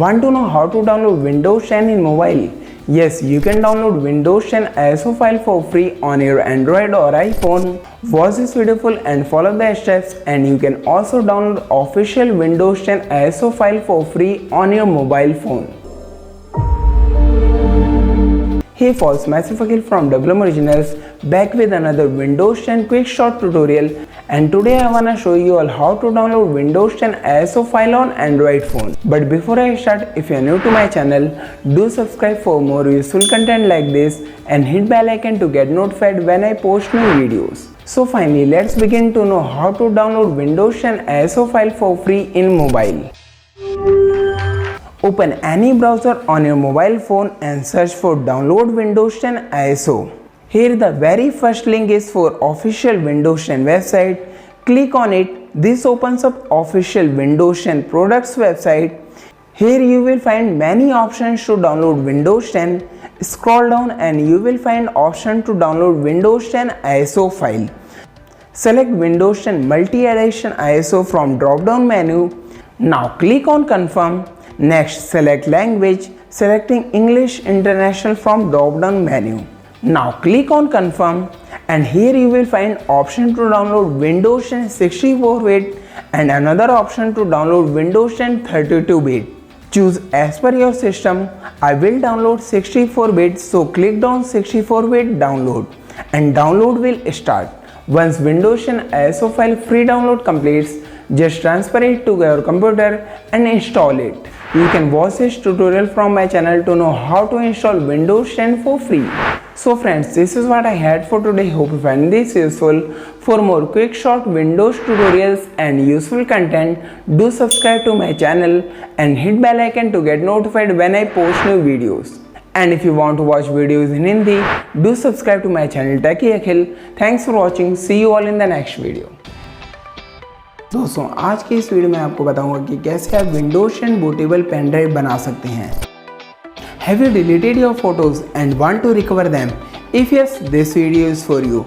Want to know how to download Windows 10 in mobile? Yes, you can download Windows 10 ISO file for free on your Android or iPhone. Watch this video full and follow the steps, and you can also download official Windows 10 ISO file for free on your mobile phone. Hey folks, myself Akhil from WM Originals, back with another Windows 10 quick short tutorial, and today I wanna show you all how to download Windows 10 ISO file on Android phone. But before I start, if you are new to my channel, do subscribe for more useful content like this and hit bell icon to get notified when I post new videos. So finally, let's begin to know how to download Windows 10 ISO file for free in mobile. Open any browser on your mobile phone and search for download Windows 10 ISO. Here the very first link is for official Windows 10 website. Click on it. This opens up official Windows 10 products website. Here you will find many options to download Windows 10. Scroll down and you will find option to download Windows 10 ISO file. Select Windows 10 multi-edition ISO from drop down menu. Now click on confirm. Next, select language, selecting English International from drop-down menu. Now click on confirm, and here you will find option to download Windows 10 64-bit and another option to download Windows 10 32-bit. Choose as per your system. I will download 64-bit, so click on 64-bit download, and download will start. Once Windows 10 ISO file free download completes, just transfer it to your computer and install it. You can watch this tutorial from my channel to know how to install Windows 10 for free. So friends, this is what I had for today. Hope you find this useful. For more quick short Windows tutorials and useful content, do subscribe to my channel and hit bell icon to get notified when I post new videos. And if you want to watch videos in Hindi, do subscribe to my channel Techy Akhil. Thanks for watching. See you all in the next video. दोस्तों, आज की इस video में आपको बताऊंगा कि कैसे आप विंडोज 10 बूटेबल पेन ड्राइव बना सकते हैं. Have you deleted your photos and want to recover them? If yes, this video is for you.